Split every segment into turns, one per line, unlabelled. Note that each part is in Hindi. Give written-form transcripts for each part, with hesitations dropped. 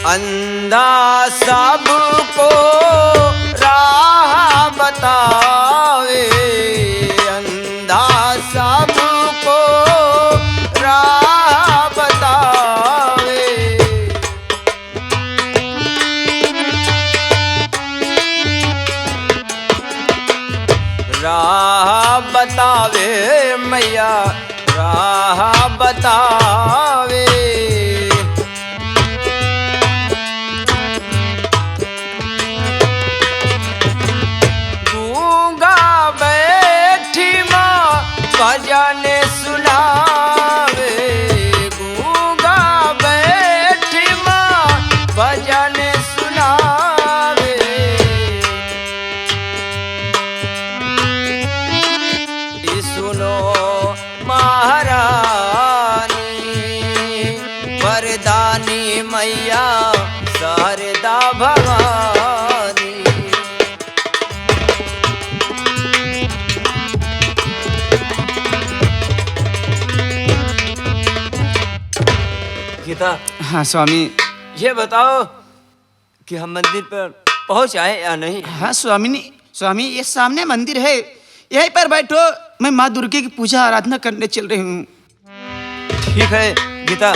अंधा सबको राह बतावे, अंधा सबको राह बतावे। राह बतावे मैया राह बतावे। भजन सुनावे, गूंगा बैठी माँ भजन सुनावे। सुनो महारानी वरदानी मैया शारदा भवानी। गीता,
हाँ स्वामी।
ये बताओ कि हम मंदिर पर पहुंच आए या नहीं?
हाँ स्वामी ये सामने मंदिर है, यहीं पर बैठो, मैं माँ दुर्गे की पूजा आराधना करने चल रही हूँ।
ठीक है गीता,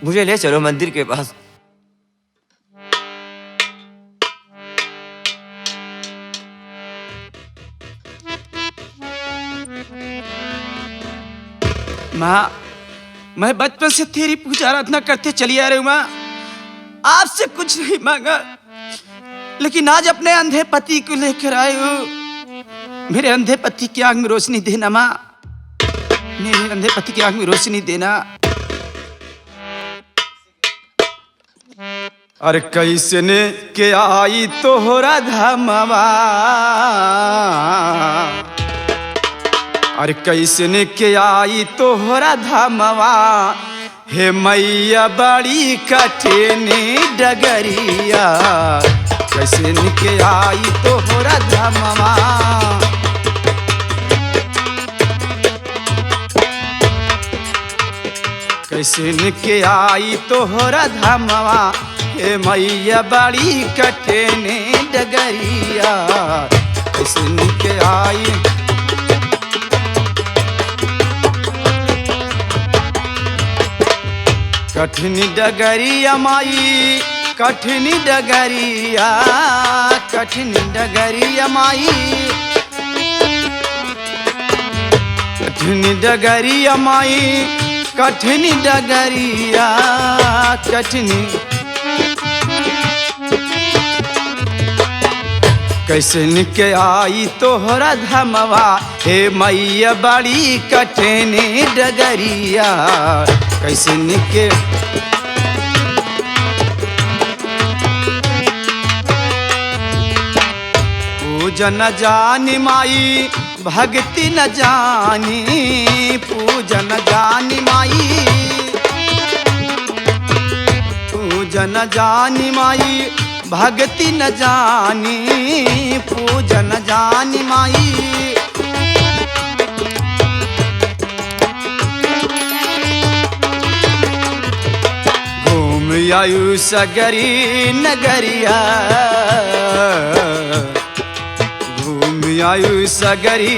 मुझे ले चलो मंदिर के पास।
माँ मैं बचपन से तेरी पूजा आराधना करते चली आ रही हूँ माँ, आपसे कुछ नहीं मांगा, लेकिन आज अपने अंधे पति को लेकर आई हूँ। मेरे अंधे पति की आंख में रोशनी देना माँ, मेरे अंधे पति की आंख में रोशनी देना। अरे कैसे ने के आई तोहरा धामवा, अरे कैसे के आई तोहरा धामवा, हे मैया बड़ी कठिनी डगरिया, कैसे के आई तोहरा धामवा। कैसे के आई तोहरा धामवा, हे मैया बड़ी कठिनी डगरिया, कैसे के आई। कठिनी डगरिया माई कठिनी डगरिया, कठिनी डगरिया माई, कठिनी डगरिया माई, कठिनी डगरिया कठिनी। कैसे निके आई तोहरा धमवा, हे मैया बड़ी कठिनी डगरिया, कैसे निके। पूजन न जानी माई भक्ति न जानी, पूजन न जानी माई, पूजन न जानी माई भक्ति न जानी, पूजन न जानी माई। घूम आयु सगरी नगरिया, घूम आयु सगरी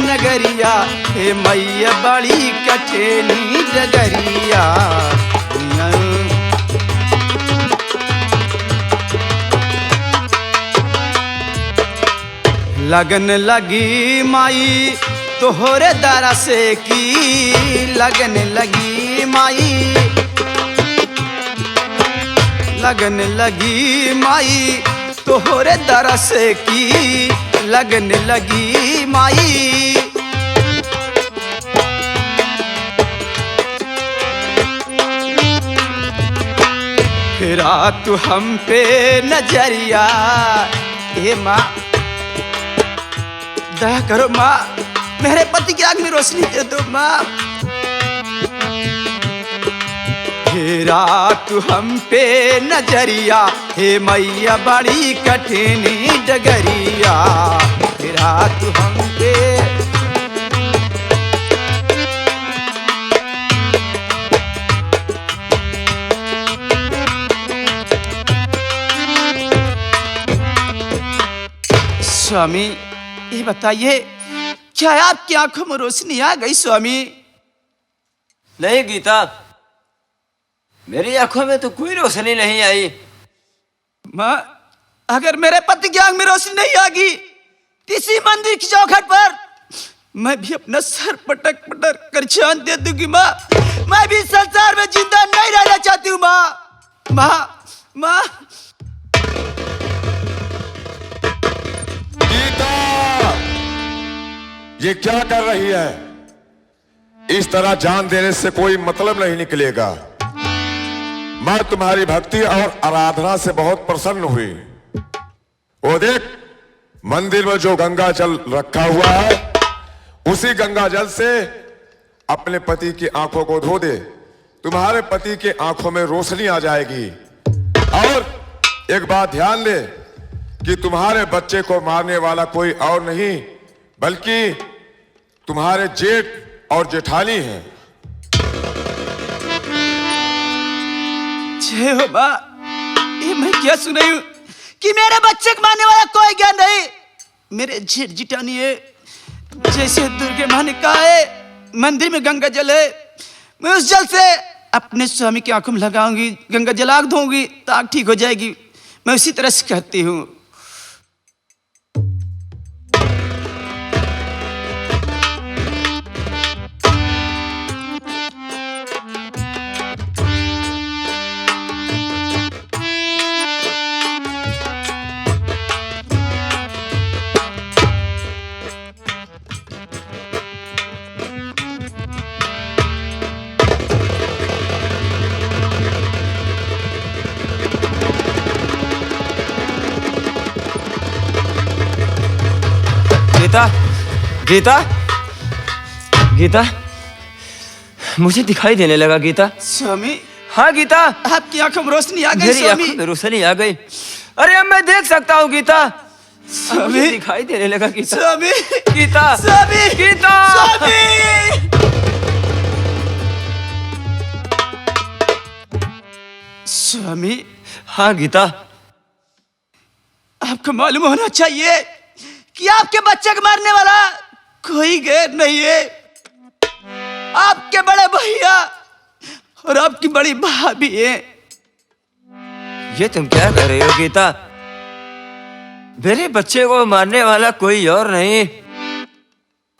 नगरिया, हे मैया बड़ी कठिनी डगरिया। लगन लगी माई तोहरे दर से की, लगन लगी माई, लगन लगी माई तोहरे दर से की, लगन लगी माई। फिरा तू हम पे नजरिया, हे माँ दया करो माँ, मेरे पति की आंख में रोशनी दे दो माँ। फेरा तू हम पे नजरिया, हे मैया बड़ी कठिनी डगरिया, फेरा तू हम पे। स्वामी ये बताइए, क्या आपकी आंखों में रोशनी आ गई स्वामी?
नहीं गीता, मेरी आंखों में तो कोई रोशनी नहीं आई।
माँ, अगर मेरे पति की आंख में रोशनी नहीं आ गई, इसी मंदिर की चौखट पर मैं भी अपना सर पटक पटक कर जान दे दूंगी माँ। मैं भी संसार में जिंदा नहीं रहना चाहती हूँ माँ। माँ, माँ।
गीता, ये क्या कर रही है? इस तरह जान देने से कोई मतलब नहीं निकलेगा। मैं तुम्हारी भक्ति और आराधना से बहुत प्रसन्न हुई। वो देख, मंदिर में जो गंगा जल रखा हुआ है, उसी गंगा जल से अपने पति की आंखों को धो दे। तुम्हारे पति के आंखों में रोशनी आ जाएगी। और एक बात ध्यान दे कि तुम्हारे बच्चे को मारने वाला कोई और नहीं, बल्कि तुम्हारे जेठ और जेठानी है।
जय हो माँ, ये मैं क्या सुन रही हूँ कि मेरे बच्चे को मारने वाला कोई ज्ञान नहीं, मेरे जेठ जिठानी है। जैसे दुर्गे माँ ने कहा है, मंदिर में गंगा जल है, मैं उस जल से अपने स्वामी की आंखों में लगाऊंगी, गंगा जल आग दूंगी तो आग ठीक हो जाएगी। मैं उसी तरह से कहती हूँ।
गीता, गीता, गीता, मुझे दिखाई देने लगा गीता।
स्वामी,
हाँ गीता,
आपकी आंखों में रोशनी आ गई
मेरी
स्वामी।
आंखों में रोशनी आ गई। अरे अब मैं देख सकता हूँ गीता।
स्वामी,
मुझे दिखाई देने लगा गीता।
स्वामी,
गीता,
स्वामी,
गीता,
स्वामी। स्वामी,
हाँ गीता,
आपको मालूम होना चाहिए कि आपके बच्चे को मारने वाला कोई गैर नहीं है। आपके बड़े भैया और आपकी बड़ी भाभी है।
ये तुम क्या कर रहे हो गीता? मेरे बच्चे को मारने वाला कोई और नहीं,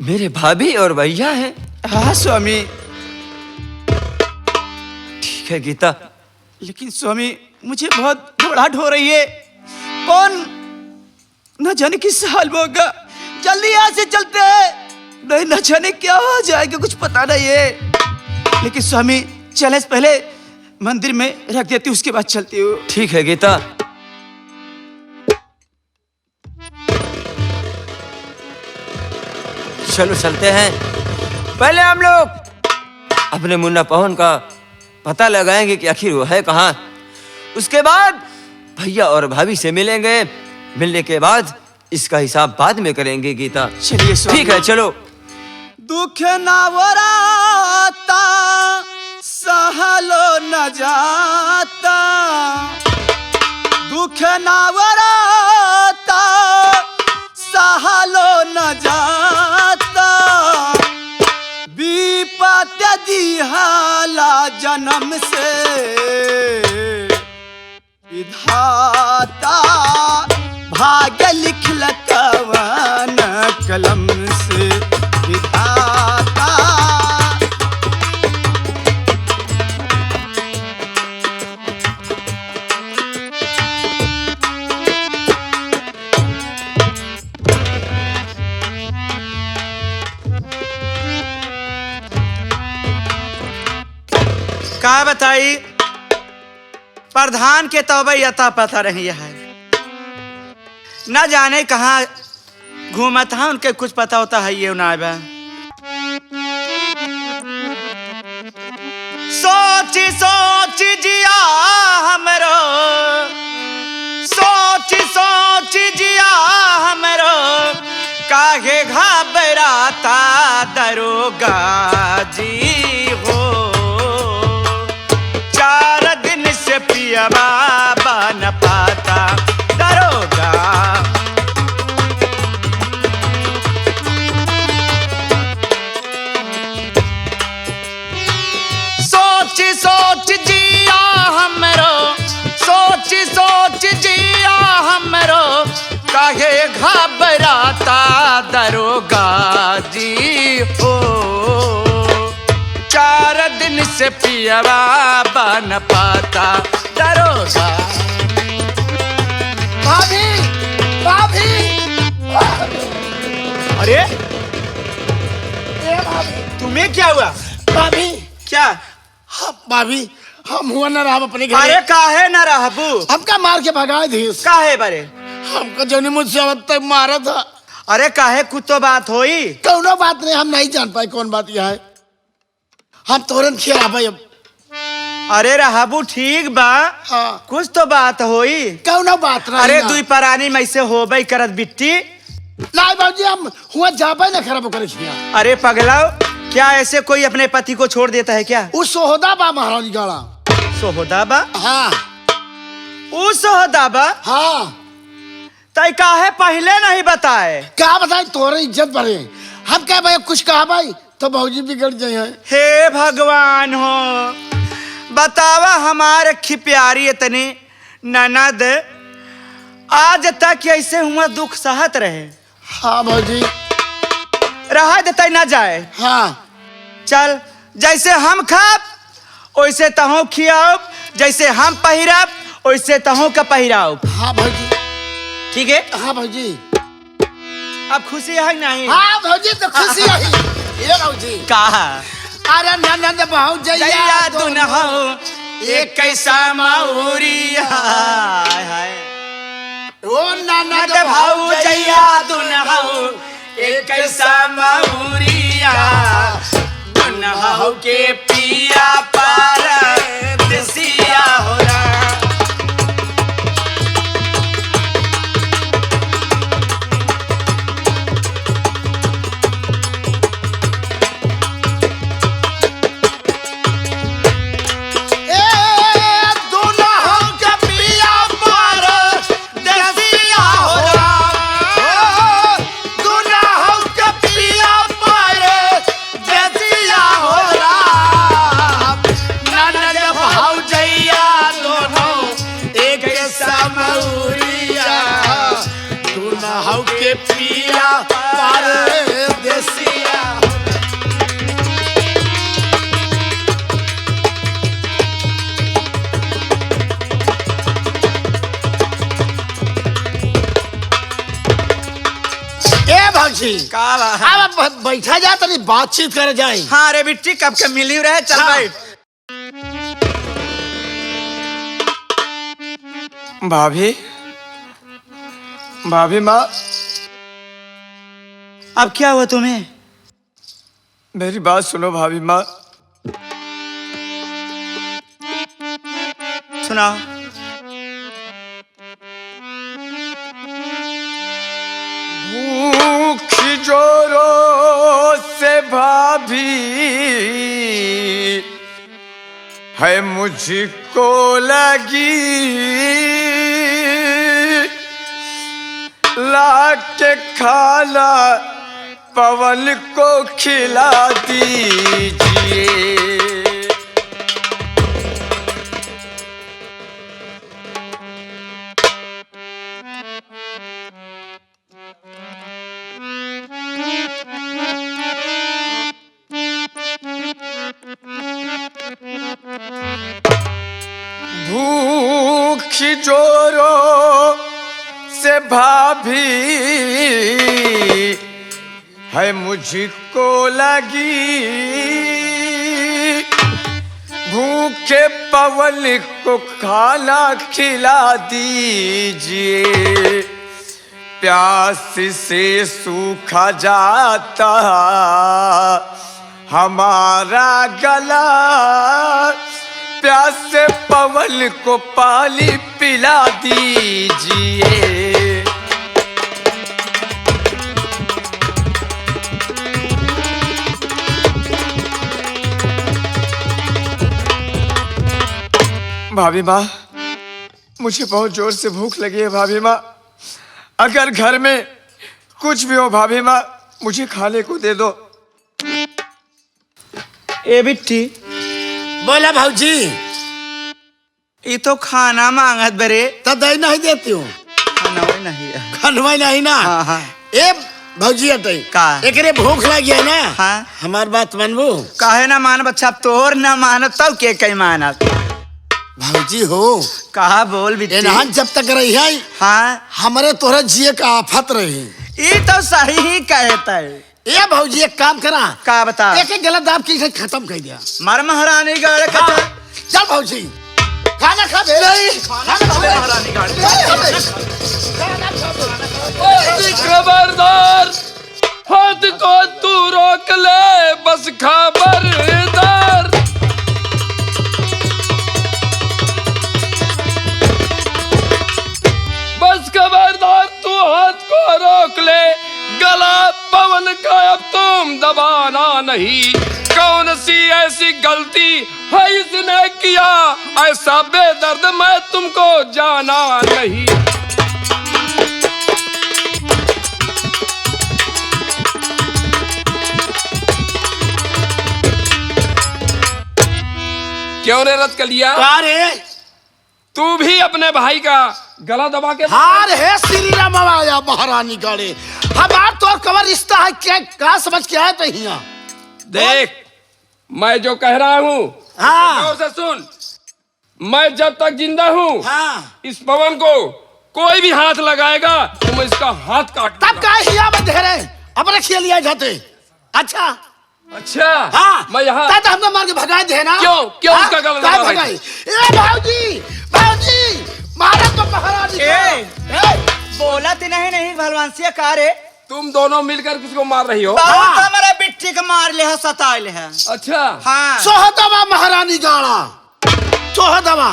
मेरे भाभी और भैया हैं।
हाँ स्वामी।
ठीक है गीता,
लेकिन स्वामी मुझे बहुत घबराहट हो रही है। कौन न जाने किस हाल में होगा। जल्दी यहाँ से चलते हैं, नहीं न जाने क्या हो जाएगा, कुछ पता नहीं है। लेकिन स्वामी चले से पहले मंदिर में रख देती हूँ, उसके बाद चलती हूँ।
ठीक है गीता। चलो चलते हैं। पहले हम लोग अपने मुन्ना पवन का पता लगाएंगे कि आखिर वो है कहाँ। उसके बाद भैया और भाभी से मिलेंगे। मिलने के बाद इसका हिसाब बाद में करेंगे गीता।
चलिए स्वामी।
ठीक है चलो।
दुख ना वराता सहलो न जाता, दुख ना वराता सहलो न जाता, विपत दिहाला जन्म से विधाता, भाग्य लिखल कवन कलम से विधाता।
का बताई, प्रधान के तौबे यता पता नहीं है, न जाने कहाँ घूमत है, उनके कुछ पता होता है ये ना। सोच सोच जिया हमरो, सोच सोच जिया हमरो, काहे घबराता दरोगा जी हो। 4 दिन से पियवा बन पाता दरोगा। हमरो काहे घबराता दरोगा जी हो। 4 दिन से पियवा बन पाता दरोगा।
भाभी भाभी
अरे
ए भाभी
तुम्हें क्या हुआ?
भाभी
क्या?
भाभी हम हुआ न रहा अपने घर।
अरे काहे न रहबू?
हमका मार के भगाए थे।
काहे बरे?
हमको जो मुझसे अब तक मारा था।
अरे काहे कुछ तो बात होई।
कौनो बात नहीं, हम नहीं जान पाए कौन बात यह है। हम तुरंत खेला भाई अब।
अरे रहबू ठीक बा,
हाँ।
कुछ तो बात होई।
कौनो बात नहीं।
अरे दुई परानी में से होबे करत बिट्टी।
नहीं बाबूजी हम हुआ जाबे न खराब कर खिया।
अरे पगलाओ, क्या ऐसे कोई अपने पति को छोड़ देता है क्या?
उस सोहदा बा महाराज गाड़ा।
सोहदा बा?
हाँ
उ सोहदा बा?
हाँ।
तय काहे पहले नहीं बताए?
क्या बताए तोरे इज्जत भरे। हम क्या भाई कुछ कहा भाई तो भाजी बिगड़ जाए।
हे भगवान हो, बतावा हमारे खी प्यारी इतनी ननद आज तक ऐसे हुआ दुख सहत रहे।
हाँ भाजी
रहा देता ना जाए।
हाँ।
चल जैसे हम खाब वैसे तहों खियाओ, जैसे हम पहिराब वैसे तहों का पहिराओ।
हाँ भाजी
ठीक है?
हाँ भाजी।
अब खुशी है नहीं?
हाँ भाजी तो खुशी है। ये भाजी
कहा
अरे ननद बहु
जैया दुन हो एक कैसा मौरिया है।
ओ ननद
भाऊ जैया दुन हो एक कैसा मौरिया, दुन हो के पिया पार देसिया हो रहा।
पिया पार देसिया। ए भाजी
का
अब बैठा जा तनी बातचीत करे जाए।
हाँ रे बिट्टी कब के मिली रहे। चल
हाँ।
भाई।
भाभी भाभी माँ,
अब क्या हुआ तुम्हें?
मेरी बात सुनो भाभी माँ।
सुनाओ।
भूख जोरों से भाभी है मुझको लगी, लाके खाला पवन को खिला दीजिए। भूख जोरों से भाभी है मुझको लगी, भूखे पवन को खाना खिला दीजिए। प्यास से सूखा जाता हमारा गला, प्यास से पवन को पानी पिला दीजिए। भाभी माँ, मुझे बहुत जोर से भूख लगी है भाभी माँ। अगर घर में कुछ भी हो भाभी माँ, मुझे खाने को दे दो।
ए बिट्टी,
बोला भाजी
ये तो खाना मांगत बरे।
तो दही नहीं देती हूँ।
खानवा नहीं है।
खनवा नहीं ना।
हाँ, हाँ।
ए भौजी अटई
का?
एकरे भूख लगी है ना।
हाँ।
हमार बात मनबू?
काहे ना मान बच्चा, तोर ना मान तब के कई मानत।
भौजी हो
कहा बोल बिट्टी।
एनहान जब तक रही है
हाँ,
हमारे तोहरे जिए का आफत रही।
ये तो सही ही कहता है।
ए भौजी एक काम करा,
का बता?
एक गलत दाब की से खत्म कर दिया।
मर महारानी गढ़ कथा।
चल भौजी खाना खा दे। खाना खा दे।
महारानी गढ़।
खबरदार, हाथ को तू रोक ले, बस खबरदार। बस खबरदार, तू हाथ को रोक ले, गला पवन का अब तुम दबाना नहीं। कौन सी ऐसी गलती है इसने किया, ऐसा बेदर्द मैं तुमको जाना नहीं। क्यों रे रद्द कर लिया?
अरे
तू भी अपने भाई का गला दबा के
हार है श्री राम आया महारानी गाड़े। हमार तो कवर रिश्ता है क्या? का समझ के आया तो हिया
देख, मैं जो कह रहा हूँ
हाँ।
गौर से सुन। मैं जब तक जिंदा हूँ
हाँ।
इस पवन को कोई भी हाथ लगाएगा तो मैं इसका हाथ काट
तब का हिया में धेरे अपने खेल लिया जाते। अच्छा
अच्छा
हाँ।
मैं यहाँ
तब हमने मार के भगाए थे ना।
क्यों
हाँ?
उसका गला
काय
दबा
भगाई? ए भौजी भौजी मारा तो महारानी
ए, बोला तो नहीं भगवान से का रे।
तुम दोनों मिलकर किसको मार रही हो?
बहुत हमारा बिट्टी के मार ले है, सता ले है।
अच्छा
हाँ।
सोहदवा महारानी गाड़ा सोहदवा।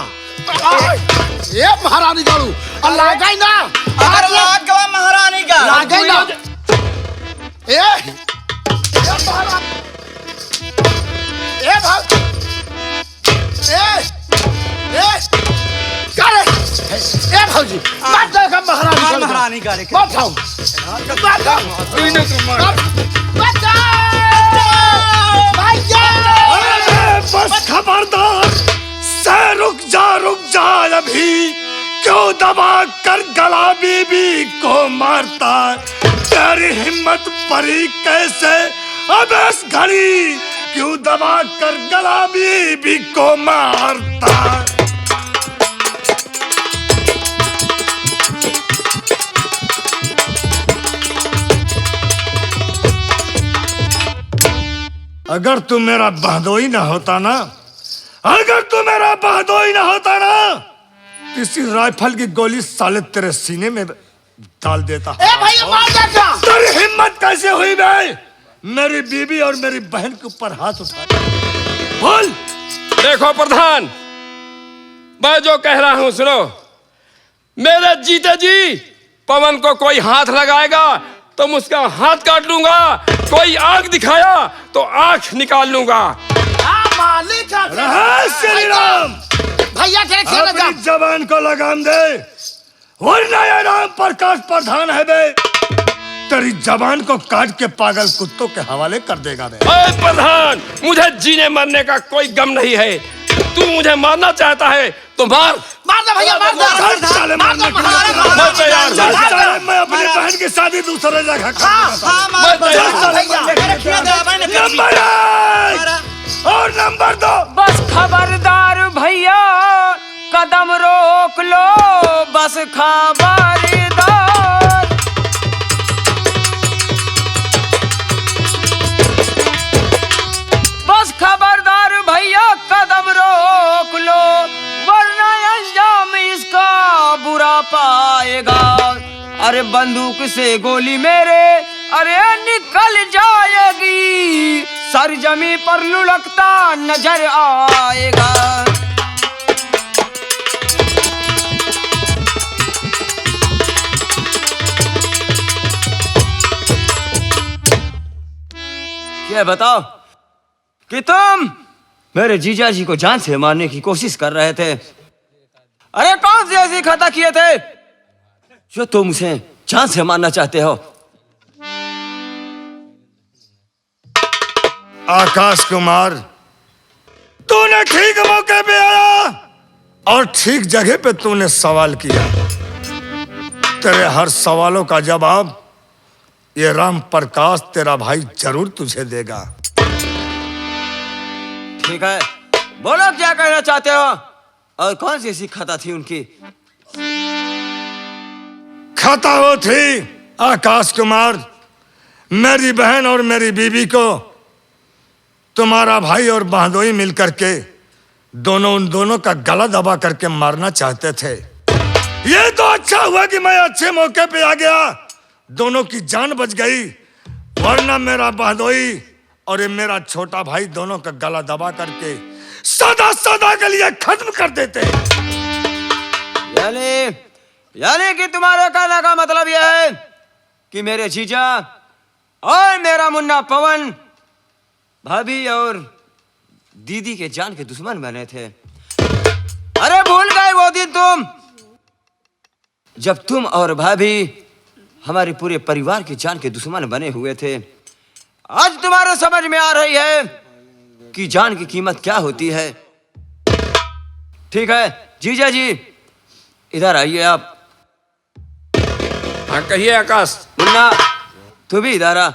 ये महारानी गाड़ू अल्लाह गई ना।
अगर लाग गवा महारानी का
लाग गई ना। ए ए भाग ए करे ए भौजी मत देखा महारानी
महारानी का रे।
मत खाओ
बस खबरदार से रुक जा अभी। क्यों दबा कर गला बीबी को मारता? तेरी हिम्मत परी कैसे अब इस घड़ी? क्यों दबा कर गला बीबी को मारता? अगर तू मेरा बहदोई ना होता ना, अगर तू मेरा बहदोई ना होता ना, किसी राइफल की गोली साले तेरे सीने में डाल देता।
ए भैया मार देगा।
तेरी हिम्मत कैसे हुई बे मेरी बीबी और मेरी बहन के ऊपर हाथ उठा? बोल।
देखो प्रधान, मैं जो कह रहा हूँ सुनो। मेरे जीते जी पवन को कोई हाथ लगाएगा तो मैं उसका हाथ काट लूंगा। कोई आंख दिखाया तो आंख निकाल लूंगा।
मालिक
श्री राम।
भैया के खेल
अपनी जबान को लगाम दे, वरना ये राम प्रकाश प्रधान है बे, तेरी जबान को काट के पागल कुत्तों के हवाले कर देगा बे।
ओए प्रधान, मुझे जीने मरने का कोई गम नहीं है। तू मुझे मारना चाहता है तो मार।
मार दे भैया मार दे।
साले मारने के लिए
मैं तैयार हूँ।
चल साले, मैं अपनी बहन की शादी दूसरे जगह कर दूंगा।
मैं तैयार हूँ।
नंबर 1 और नंबर 2।
बस खबरदार भैया, कदम रोक लो, बस खबरदार। बस खबरदार भैया, कदम रोक लो, वरना अंजाम इसका बुरा पाएगा। अरे बंदूक से गोली मेरे अरे निकल जाएगी, सर जमी पर लुढ़कता नजर आएगा। क्या बताओ कि तुम मेरे जीजा जी को जान से मारने की कोशिश कर रहे थे। अरे कौन सी ऐसी खता किए थे जो तुम उसे जान से मारना चाहते हो?
आकाश कुमार, तूने ठीक मौके पे आया और ठीक जगह पे तूने सवाल किया। तेरे हर सवालों का जवाब ये राम प्रकाश तेरा भाई जरूर तुझे देगा।
ठीक है, बोलो क्या कहना चाहते हो और कौन सी ऐसी खता थी उनकी?
खाता वो थी आकाश कुमार, मेरी बहन और मेरी बीवी को तुम्हारा भाई और बहनोई मिलकर के उन दोनों का गला दबा करके मारना चाहते थे। ये तो अच्छा हुआ कि मैं अच्छे मौके पे आ गया, दोनों की जान बच गई, वरना मेरा बहनोई और ये मेरा छोटा भाई दोनों का गला दबा करके सदा सदा के लिए खत्म कर देते।
यानी कि तुम्हारे कहने का मतलब यह है कि मेरे जीजा और मेरा मुन्ना पवन भाभी और दीदी के जान के दुश्मन बने थे। अरे भूल गए वो दिन तुम, जब तुम और भाभी हमारे पूरे परिवार के जान के दुश्मन बने हुए थे। आज तुम्हारे समझ में आ रही है कि जान की कीमत क्या होती है। ठीक है जीजा जी, इधर आइए आप।
हाँ कहिए आकाश।
मुन्ना तू भी इधर आ।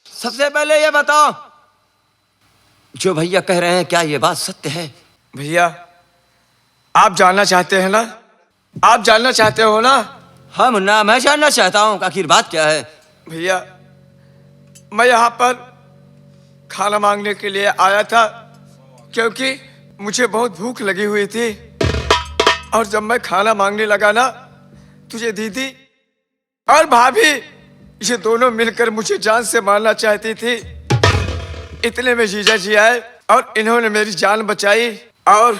सबसे पहले ये बताओ, जो भैया कह रहे हैं क्या ये बात सत्य है?
भैया आप जानना चाहते हैं ना, आप जानना चाहते हो ना?
हाँ मुन्ना, मैं जानना चाहता हूँ आखिर बात क्या है।
भैया मैं यहाँ पर खाना मांगने के लिए आया था, क्योंकि मुझे बहुत भूख लगी हुई थी, और जब मैं खाना मांगने लगा ना, तुझे दीदी और भाभी ये दोनों मिलकर मुझे जान से मारना चाहती थी। इतने में जीजा जी आए और इन्होंने मेरी जान बचाई, और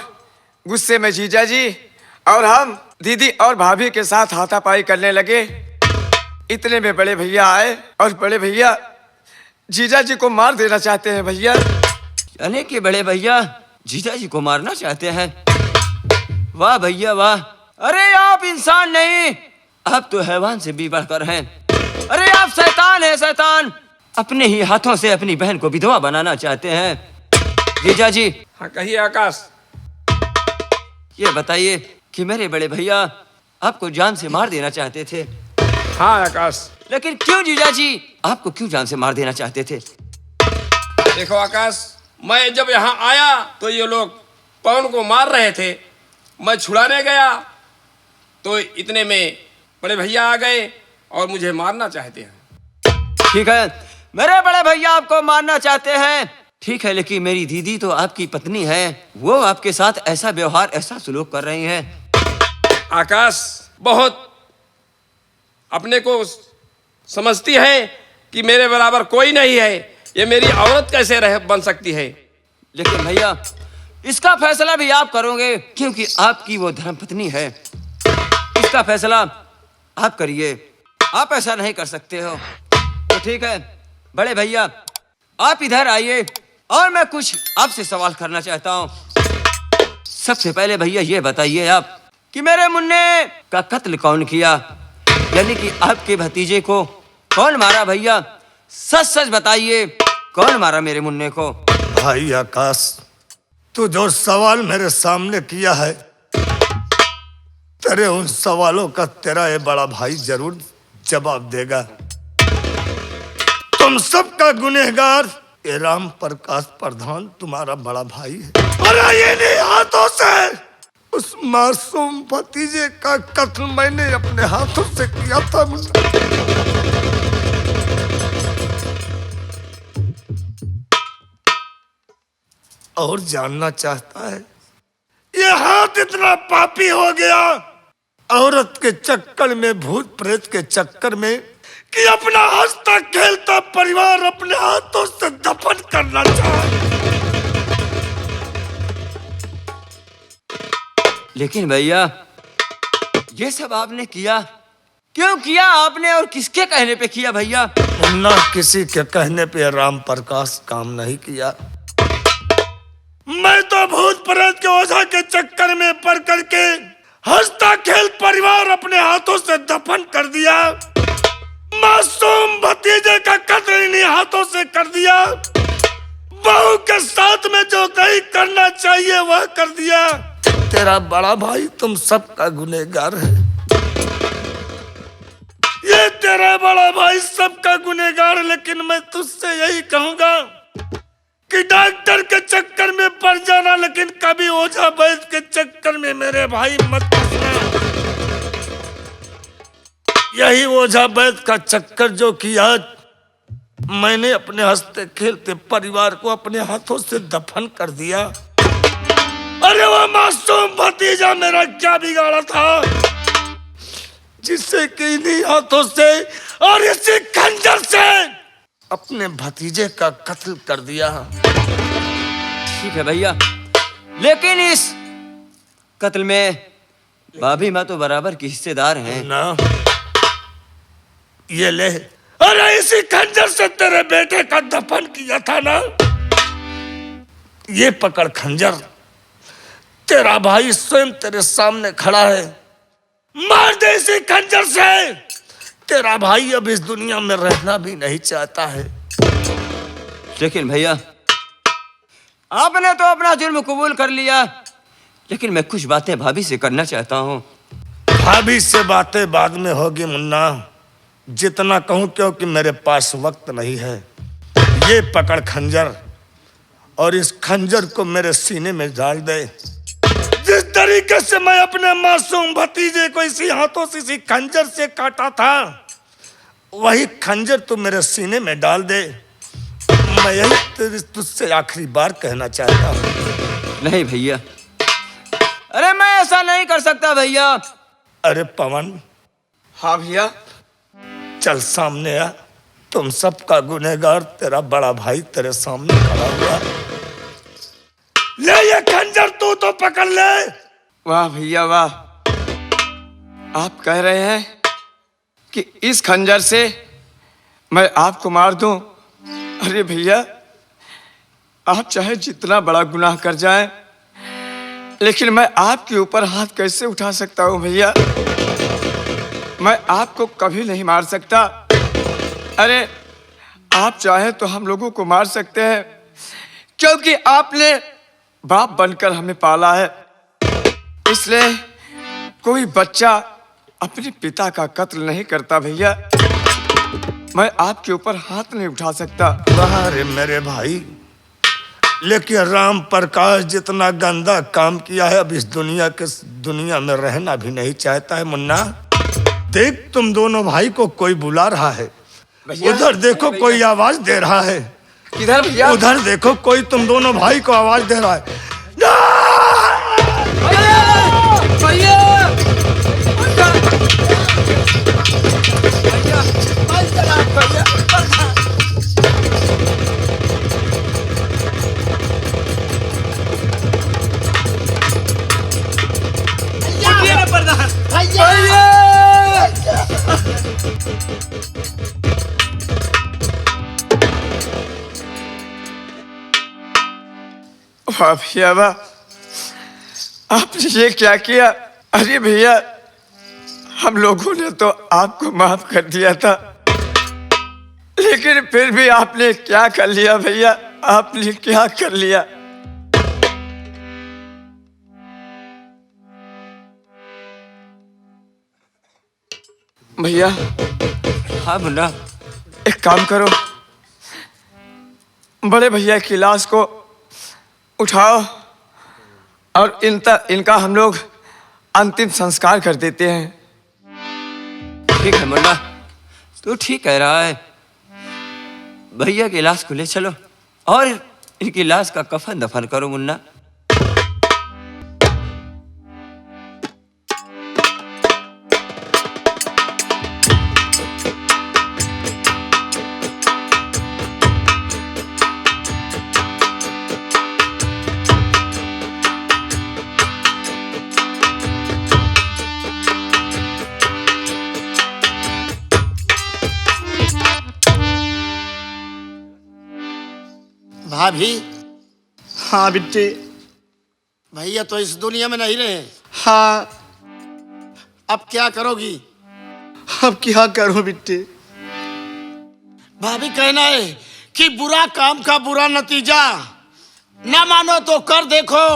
गुस्से में जीजा जी और हम दीदी और भाभी के साथ हाथापाई करने लगे। इतने में बड़े भैया आए और बड़े भैया जीजा जी को मार देना चाहते हैं। भैया
यानी कि बड़े भैया जीजा जी को मारना चाहते हैं? वाह भैया वाह। अरे आप इंसान नहीं, आप तो हैवान से भी बढ़कर हैं। अरे आप शैतान हैं, शैतान। अपने ही हाथों से अपनी बहन को विधवा बनाना चाहते हैं। जीजा जी।
हाँ कहिए आकाश।
ये बताइए कि मेरे बड़े भैया आपको जान से मार देना चाहते थे।
हाँ आकाश।
लेकिन क्यों जीजा जी, आपको क्यों जान से मार देना चाहते थे?
देखो आकाश, मैं जब यहाँ आया तो ये लोग पवन को मार रहे थे। मैं छुड़ाने गया तो इतने में बड़े भैया आ गए और मुझे मारना चाहते हैं।
ठीक है, मेरे बड़े भैया आपको मारना चाहते हैं, ठीक है, लेकिन मेरी दीदी तो आपकी पत्नी है, वो आपके साथ ऐसा व्यवहार, ऐसा सलूक कर रही है।
आकाश बहुत अपने को समझती है कि मेरे बराबर कोई नहीं है, ये मेरी औरत कैसे बन सकती है।
लेकिन भैया इसका फैसला भी आप करोगे, क्योंकि आपकी वो धर्मपत्नी है। इसका फैसला आप करिए, आप ऐसा नहीं कर सकते हो। तो ठीक है बड़े भैया, आप इधर आइए और मैं कुछ आपसे सवाल करना चाहता हूँ। सबसे पहले भैया ये बताइए आप कि मेरे मुन्ने का कत्ल कौन किया, यानी कि आपके भतीजे को कौन मारा? भैया सच सच बताइए, कौन मारा मेरे मुन्ने को?
भाई आकाश, तू जो सवाल मेरे सामने किया है, तेरे उन सवालों का तेरा ये बड़ा भाई जरूर जवाब देगा। तुम सबका गुनहगार ये राम प्रकाश प्रधान तुम्हारा बड़ा भाई है। और ये नहीं हाथों से उस मासूम भतीजे का कत्ल मैंने अपने हाथों से किया था। और जानना चाहता है ये हाथ इतना पापी हो गया औरत के चक्कर में, भूत प्रेत के चक्कर में, कि अपना हंसता खेलता परिवार अपने हाथों से दफन करना चाहे।
लेकिन भैया ये सब आपने किया, क्यों किया आपने और किसके कहने पे किया? भैया
ना किसी के कहने पे राम प्रकाश काम नहीं किया, मैं तो भूत प्रेत के ओझा के चक्कर में पड़ करके हंसता खेल परिवार अपने हाथों से दफन कर दिया। मासूम भतीजे का कत्ल इन्हीं हाथों से कर दिया। बहू के साथ में जो कहीं करना चाहिए वह कर दिया। तेरा बड़ा भाई तुम सबका गुनहगार है। मैं तेरा बड़ा भाई सबका गुनहगार, लेकिन मैं तुझसे यही कहूंगा कि डॉक्टर के चक्कर में पड़ जाना, लेकिन कभी ओझा वैद्य के चक्कर में मेरे भाई मत फंसना। यही ओझा वैद्य का चक्कर जो किया, मैंने अपने हंसते खेलते परिवार को अपने हाथों से दफन कर दिया। अरे वो मासूम भतीजा मेरा क्या बिगाड़ा था, जिससे कि इन्हीं हाथों से और इसी खंजर से अपने भतीजे का कत्ल कर दिया।
ठीक है भैया, लेकिन इस कत्ल में भाभी माँ तो बराबर की हिस्सेदार हैं
ना। ये ले, अरे इसी खंजर से तेरे बेटे का दफन किया था ना। ये पकड़ खंजर, तेरा भाई स्वयं तेरे सामने खड़ा है, मार दे इसी खंजर से। तेरा भाई अब इस दुनिया में रहना भी नहीं चाहता है।
लेकिन भैया, आपने तो अपना जुर्म कबूल कर लिया, लेकिन मैं कुछ बातें भाभी से करना चाहता हूँ।
भाभी से बातें बाद में होगी मुन्ना, जितना कहूं, क्योंकि मेरे पास वक्त नहीं है। ये पकड़ खंजर और इस खंजर को मेरे सीने में डाल दे। जिस तरीके से मैं अपने मासूम भतीजे को इसी हाथों से इसी खंजर से काटा था, वही खंजर तू मेरे सीने में डाल दे। मैं यही तुझसे आखिरी बार कहना चाहता हूँ।
नहीं भैया, अरे मैं ऐसा नहीं कर सकता भैया।
अरे पवन।
हाँ भैया।
चल सामने आ, तुम सबका गुनहगार तेरा बड़ा भाई तेरे सामने खड़ा हुआ। ले ये खंजर तू तो पकड़ ले।
वाह भैया वाह, आप कह रहे हैं कि इस खंजर से मैं आपको मार दूं? अरे भैया, आप चाहे जितना बड़ा गुनाह कर जाएं, लेकिन मैं आपके ऊपर हाथ कैसे उठा सकता हूं भैया? मैं आपको कभी नहीं मार सकता। अरे आप चाहे तो हम लोगों को मार सकते हैं, क्योंकि आपने बाप बनकर हमें पाला है। इसलिए कोई बच्चा अपने पिता का कत्ल नहीं करता भैया। मैं आपके ऊपर हाथ नहीं उठा सकता।
वाह रे मेरे भाई, लेकिन राम प्रकाश जितना गंदा काम किया है, अब इस दुनिया में रहना भी नहीं चाहता है। मुन्ना देख, तुम दोनों भाई को कोई बुला रहा है। उधर देखो कोई आवाज दे रहा है।
किधर भैया?
उधर देखो कोई तुम दोनों भाई को आवाज दे रहा है।
वाह भैया वाह, आपने ये क्या किया? अरे भैया, हम लोगों ने तो आपको माफ कर दिया था, लेकिन फिर भी आपने क्या कर लिया भैया? आपने क्या कर लिया? भैया
हाँ मुन्ना,
एक काम करो, बड़े भैया की लाश को उठाओ और इनका हम लोग अंतिम संस्कार कर देते हैं।
ठीक है मुन्ना, तू ठीक कह रहा है। भैया की लाश को ले चलो और इनकी लाश का कफन दफन करो मुन्ना।
भाभी,
हाँ बिट्टी।
भैया तो इस दुनिया में नहीं रहे,
हाँ,
अब क्या करोगी?
अब क्या करूं बिट्टी?
भाभी कहना है कि बुरा काम का बुरा नतीजा, ना मानो तो कर देखो,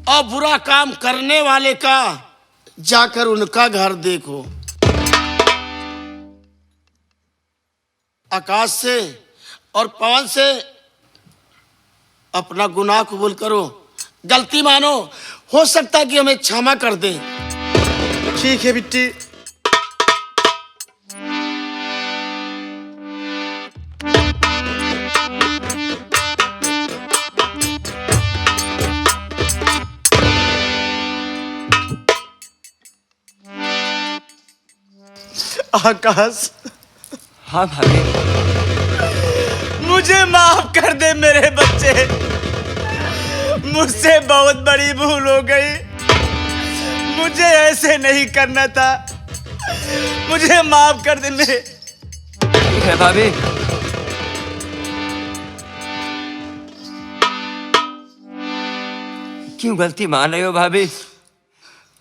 और बुरा काम करने वाले का जाकर उनका घर देखो। आकाश से और पवन से अपना गुनाह कबूल करो, गलती मानो, हो सकता है कि हमें क्षमा कर दें।
ठीक है बिट्टी। आकाश,
हाँ भाभी।
मुझे माफ कर दे मेरे बच्चे, मुझसे बहुत बड़ी भूल हो गई। मुझे ऐसे नहीं करना था, मुझे माफ कर दे मेरे।
ठीक है भाभी। क्यों गलती मान रहे हो भाभी?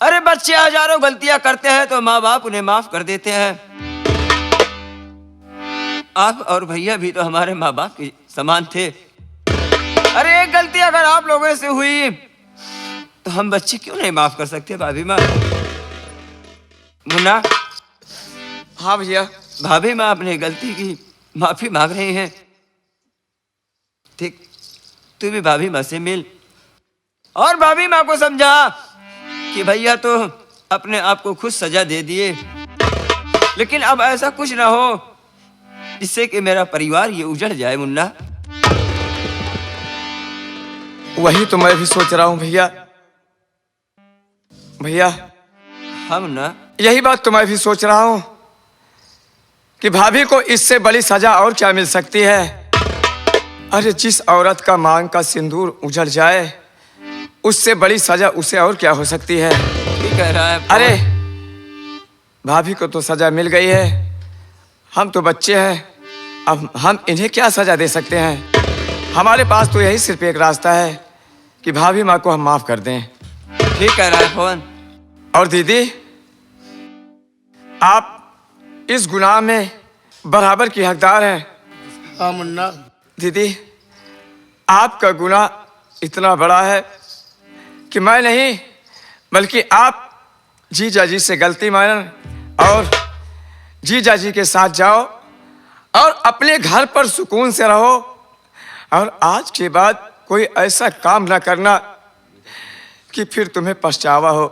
अरे बच्चे हजारों गलतियां करते हैं तो माँ बाप उन्हें माफ कर देते हैं। आप और भैया भी तो हमारे माँ बाप के समान थे। अरे एक गलती अगर आप लोगों से हुई तो हम बच्चे क्यों नहीं माफ कर सकते भाभी माँ? मुन्ना।
हाँ भैया।
भाभी माँ अपनी गलती की माफी मांग रही हैं। ठीक, तू भी भाभी माँ से मिल और भाभी माँ को समझा कि भैया तो अपने आप को खुद सजा दे दिए, लेकिन अब ऐसा कुछ ना हो जिससे कि मेरा परिवार ये उजड़ जाए। मुन्ना,
वही तो मैं भी सोच रहा हूँ भैया। भैया।
हाँ मुन्ना।
यही बात तो मैं भी सोच रहा हूँ कि भाभी को इससे बड़ी सजा और क्या मिल सकती है। अरे जिस औरत का मांग का सिंदूर उजड़ जाए उससे बड़ी सजा उसे और क्या हो सकती है।
ठीक कह रहा है।
अरे भाभी को तो सजा मिल गई है, हम तो बच्चे हैं, अब हम इन्हें क्या सजा दे सकते हैं। हमारे पास तो यही सिर्फ एक रास्ता है कि भाभी माँ को हम माफ कर दें।
ठीक कह रहा है पवन।
और दीदी, आप इस गुनाह में बराबर की हकदार हैं।
हाँ मुन्ना।
दीदी, आपका गुनाह इतना बड़ा है कि मैं नहीं बल्कि आप जीजा जी से गलती मानन और जीजा जी के साथ जाओ और अपने घर पर सुकून से रहो और आज के बाद कोई ऐसा काम ना करना कि फिर तुम्हें पछतावा हो।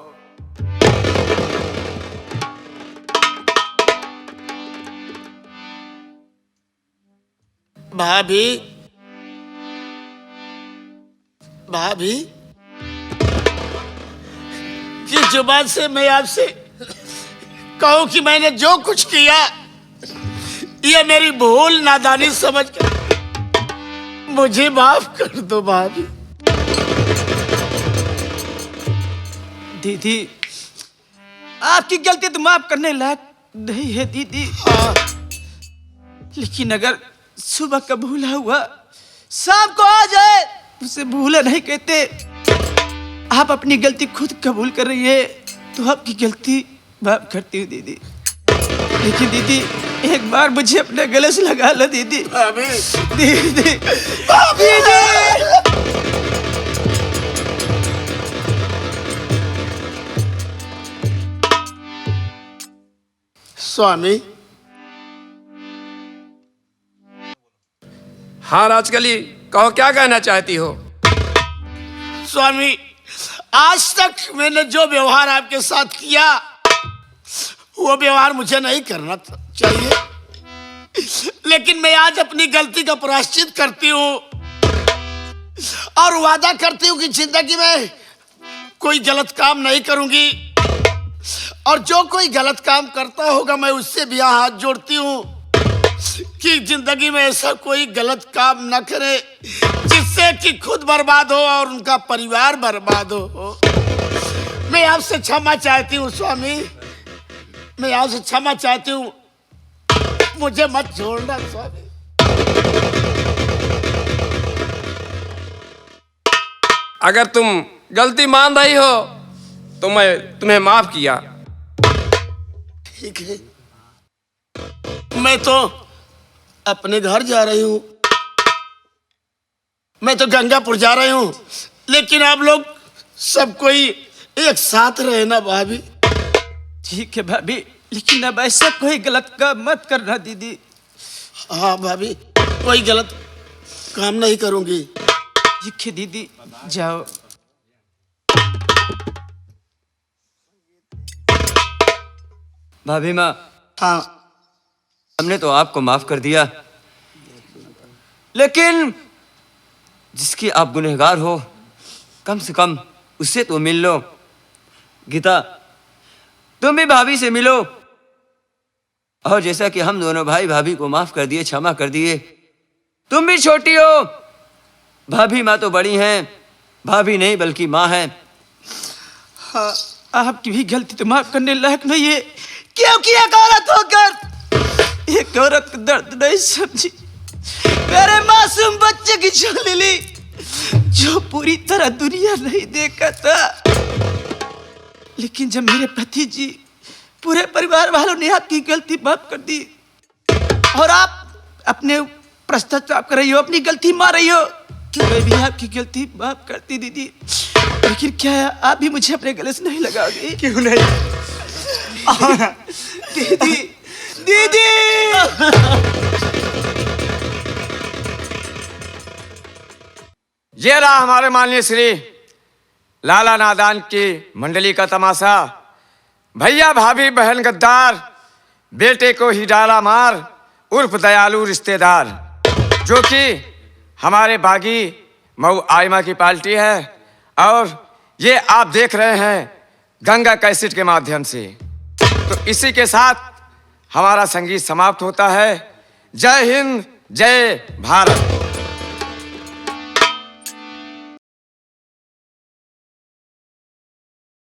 भाभी, भाभी, जिस जुबान से मैं आपसे कहूं कि मैंने जो कुछ किया ये मेरी भूल नादानी समझ कर मुझे माफ कर दो भाभी।
दीदी, आपकी गलती तो माफ करने लायक नहीं है दीदी। लेकिन अगर सुबह का भूला हुआ शाम को आ जाए उसे भूला नहीं कहते। आप अपनी गलती खुद कबूल कर रही है तो आपकी गलती माफ करती हूँ दीदी। लेकिन दीदी एक बार मुझे अपने गले से लगा लो दीदी।
भाभी,
दीदी,
भाभी। स्वामी।
हाँ राजकली, कहो क्या कहना चाहती हो?
स्वामी, आज तक मैंने जो व्यवहार आपके साथ किया वो व्यवहार मुझे नहीं करना चाहिए, लेकिन मैं आज अपनी गलती का प्रायश्चित करती हूँ और वादा करती हूँ कि जिंदगी में कोई गलत काम नहीं करूंगी और जो कोई गलत काम करता होगा मैं उससे भी हाथ जोड़ती हूँ कि जिंदगी में ऐसा कोई गलत काम न करे जिससे कि खुद बर्बाद हो और उनका परिवार बर्बाद हो। मैं आपसे क्षमा चाहती हूँ स्वामी, मैं आपसे क्षमा चाहती हूँ, मुझे मत छोड़ना स्वामी।
अगर तुम गलती मान रही हो तो मैं तुम्हें माफ किया।
ठीक है, मैं तो अपने घर जा रही हूँ, मैं तो गंगापुर जा रही हूँ, लेकिन आप लोग सब कोई एक साथ रहे ना भाभी।
ठीक है भाभी, लेकिन अब ऐसा कोई गलत काम मत करना दीदी।
हाँ भाभी, कोई गलत काम नहीं करूंगी।
ठीक है दीदी, जाओ।
भाभी माँ,
हाँ
हमने तो आपको माफ कर दिया, लेकिन जिसकी आप गुनहगार हो, कम से कम उससे तो मिल लो। गीता, तुम भी भाभी से मिलो। और जैसा कि हम दोनों भाई भाभी को माफ कर दिए, क्षमा कर दिए, तुम भी छोटी हो, भाभी माँ तो बड़ी हैं, भाभी नहीं बल्कि माँ है।
हाँ, आपकी भी गलती तो माफ करने लायक नहीं है, क्योंकि एक औरत होकर एक औरत का दर्द नहीं समझी। मेरे मासूम बच्चे की जान ले ली, जो पूरी तरह दुनिया नहीं देखा था। लेकिन जब मेरे पति जी, पूरे परिवार वालों ने आपकी गलती माफ कर दी, और आप अपने पश्चाताप कर रही हो, अपनी गलती मान रही हो, तो मैं भी आपकी गलती माफ करती दीदी। लेकिन क्या आप भी मुझे अपने गले से नहीं लगाओगे?
क्यों नहीं?
दीदी, दीदी।
ये रहा हमारे माननीय श्री लाला नादान की मंडली का तमाशा। भैया भाभी बहन गद्दार, बेटे को ही डाला मार, उर्फ दयालु रिश्तेदार, जो कि हमारे बागी मऊ आइमा की पार्टी है। और ये आप देख रहे हैं गंगा कैसेट के माध्यम से। तो इसी के साथ हमारा संगीत समाप्त होता है। जय हिंद, जय भारत।